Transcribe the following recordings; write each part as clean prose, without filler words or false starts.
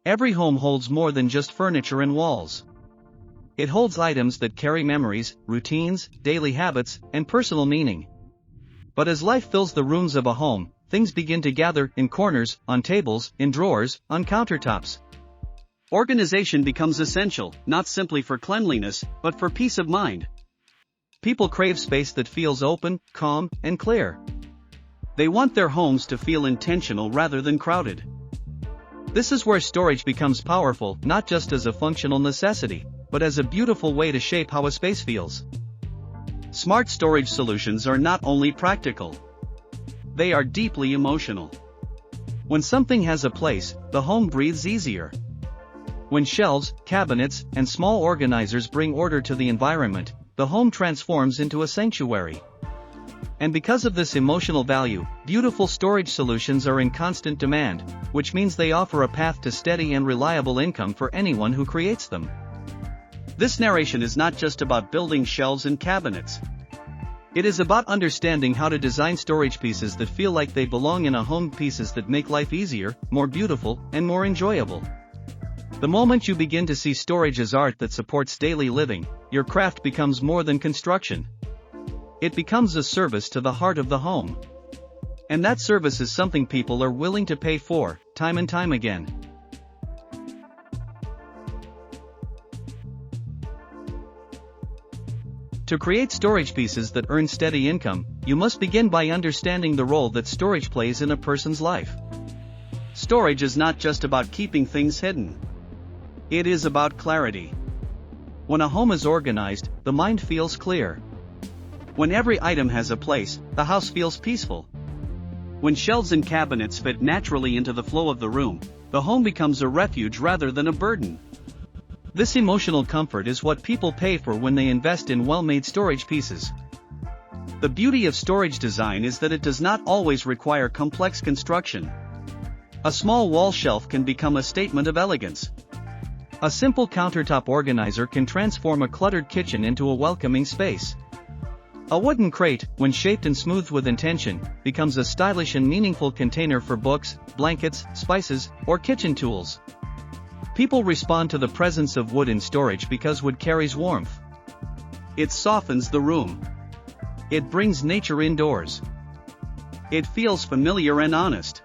Every home holds more than just furniture and walls. It holds items that carry memories, routines, daily habits, and personal meaning. But as life fills the rooms of a home, things begin to gather in corners, on tables, in drawers, on countertops. Organization becomes essential, not simply for cleanliness, but for peace of mind. People crave space that feels open, calm, and clear. They want their homes to feel intentional rather than crowded. This is where storage becomes powerful, not just as a functional necessity, but as a beautiful way to shape how a space feels. Smart storage solutions are not only practical. They are deeply emotional. When something has a place, the home breathes easier. When shelves, cabinets, and small organizers bring order to the environment, the home transforms into a sanctuary. And because of this emotional value, beautiful storage solutions are in constant demand, which means they offer a path to steady and reliable income for anyone who creates them. This narration is not just about building shelves and cabinets. It is about understanding how to design storage pieces that feel like they belong in a home, pieces that make life easier, more beautiful, and more enjoyable. The moment you begin to see storage as art that supports daily living, your craft becomes more than construction. It becomes a service to the heart of the home. And that service is something people are willing to pay for, time and time again. To create storage pieces that earn steady income, you must begin by understanding the role that storage plays in a person's life. Storage is not just about keeping things hidden. It is about clarity. When a home is organized, the mind feels clear. When every item has a place, the house feels peaceful. When shelves and cabinets fit naturally into the flow of the room, the home becomes a refuge rather than a burden. This emotional comfort is what people pay for when they invest in well-made storage pieces. The beauty of storage design is that it does not always require complex construction. A small wall shelf can become a statement of elegance. A simple countertop organizer can transform a cluttered kitchen into a welcoming space. A wooden crate, when shaped and smoothed with intention, becomes a stylish and meaningful container for books, blankets, spices, or kitchen tools. People respond to the presence of wood in storage because wood carries warmth. It softens the room. It brings nature indoors. It feels familiar and honest.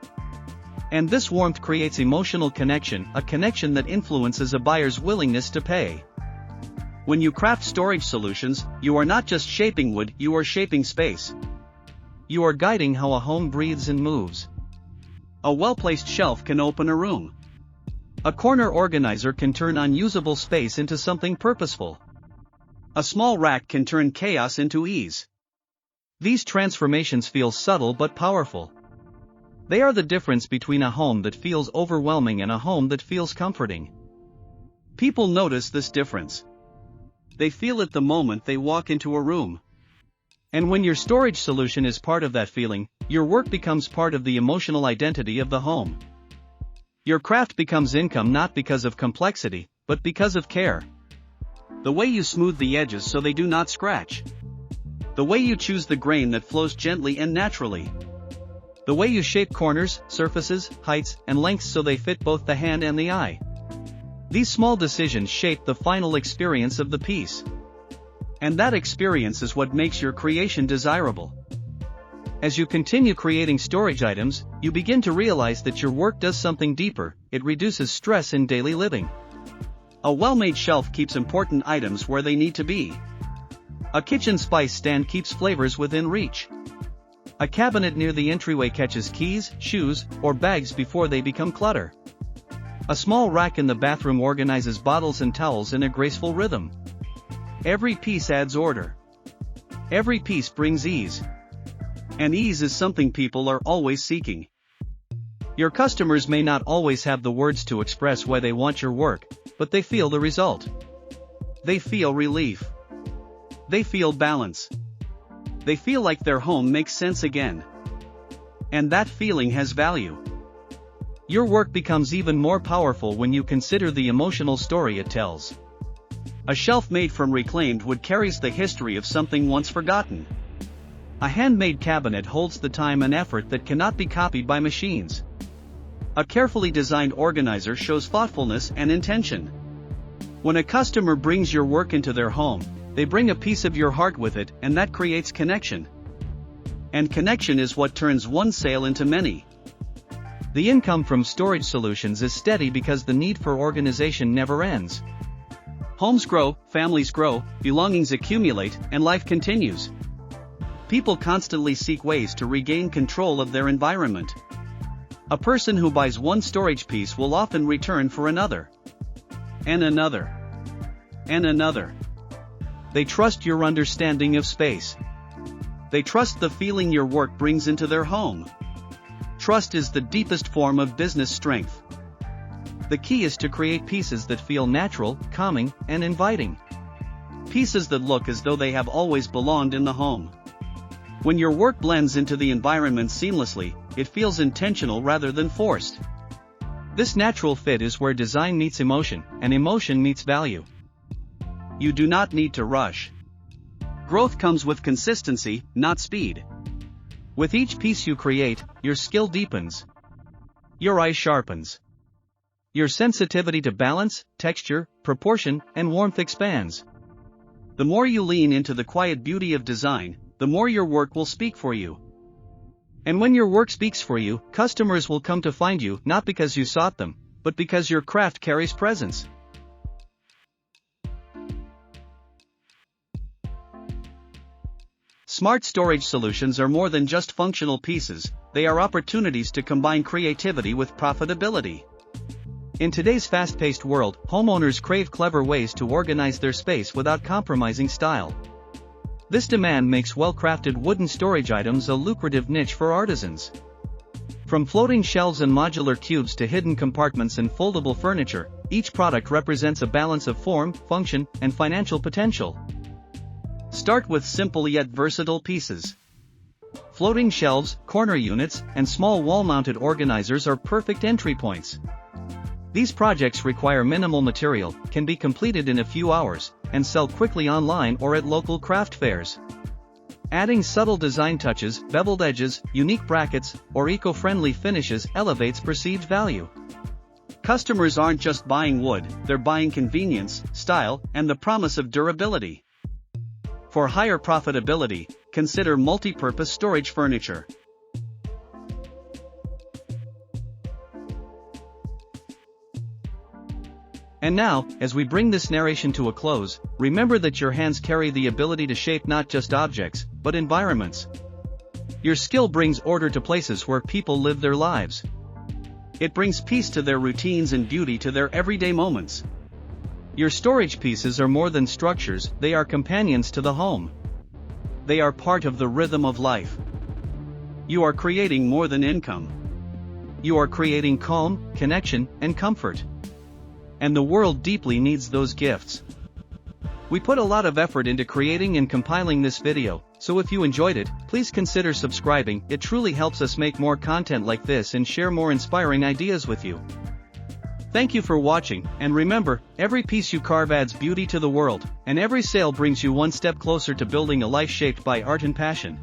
And this warmth creates emotional connection, a connection that influences a buyer's willingness to pay. When you craft storage solutions, you are not just shaping wood, you are shaping space. You are guiding how a home breathes and moves. A well-placed shelf can open a room. A corner organizer can turn unusable space into something purposeful. A small rack can turn chaos into ease. These transformations feel subtle but powerful. They are the difference between a home that feels overwhelming and a home that feels comforting. People notice this difference. They feel it the moment they walk into a room. And when your storage solution is part of that feeling, your work becomes part of the emotional identity of the home. Your craft becomes income not because of complexity, but because of care. The way you smooth the edges so they do not scratch. The way you choose the grain that flows gently and naturally. The way you shape corners, surfaces, heights, and lengths so they fit both the hand and the eye. These small decisions shape the final experience of the piece. And that experience is what makes your creation desirable. As you continue creating storage items, you begin to realize that your work does something deeper. It reduces stress in daily living. A well-made shelf keeps important items where they need to be. A kitchen spice stand keeps flavors within reach. A cabinet near the entryway catches keys, shoes, or bags before they become clutter. A small rack in the bathroom organizes bottles and towels in a graceful rhythm. Every piece adds order. Every piece brings ease. And ease is something people are always seeking. Your customers may not always have the words to express why they want your work, but they feel the result. They feel relief. They feel balance. They feel like their home makes sense again. And that feeling has value. Your work becomes even more powerful when you consider the emotional story it tells. A shelf made from reclaimed wood carries the history of something once forgotten. A handmade cabinet holds the time and effort that cannot be copied by machines. A carefully designed organizer shows thoughtfulness and intention. When a customer brings your work into their home, they bring a piece of your heart with it, and that creates connection. And connection is what turns one sale into many. The income from storage solutions is steady because the need for organization never ends. Homes grow, families grow, belongings accumulate, and life continues. People constantly seek ways to regain control of their environment. A person who buys one storage piece will often return for another. And another. And another. They trust your understanding of space. They trust the feeling your work brings into their home. Trust is the deepest form of business strength. The key is to create pieces that feel natural, calming, and inviting. Pieces that look as though they have always belonged in the home. When your work blends into the environment seamlessly, it feels intentional rather than forced. This natural fit is where design meets emotion, and emotion meets value. You do not need to rush. Growth comes with consistency, not speed. With each piece you create, your skill deepens. Your eye sharpens. Your sensitivity to balance, texture, proportion, and warmth expands. The more you lean into the quiet beauty of design, the more your work will speak for you. And when your work speaks for you, customers will come to find you not because you sought them, but because your craft carries presence. Smart storage solutions are more than just functional pieces, they are opportunities to combine creativity with profitability. In today's fast-paced world, homeowners crave clever ways to organize their space without compromising style. This demand makes well-crafted wooden storage items a lucrative niche for artisans. From floating shelves and modular cubes to hidden compartments and foldable furniture, each product represents a balance of form, function, and financial potential. Start with simple yet versatile pieces. Floating shelves, corner units, and small wall-mounted organizers are perfect entry points. These projects require minimal material, can be completed in a few hours, and sell quickly online or at local craft fairs. Adding subtle design touches, beveled edges, unique brackets, or eco-friendly finishes elevates perceived value. Customers aren't just buying wood, they're buying convenience, style, and the promise of durability. For higher profitability, consider multi-purpose storage furniture. And now, as we bring this narration to a close, remember that your hands carry the ability to shape not just objects, but environments. Your skill brings order to places where people live their lives. It brings peace to their routines and beauty to their everyday moments. Your storage pieces are more than structures, they are companions to the home. They are part of the rhythm of life. You are creating more than income. You are creating calm, connection, and comfort. And the world deeply needs those gifts. We put a lot of effort into creating and compiling this video, so if you enjoyed it, please consider subscribing. It truly helps us make more content like this and share more inspiring ideas with you. Thank you for watching, and remember, every piece you carve adds beauty to the world, and every sale brings you one step closer to building a life shaped by art and passion.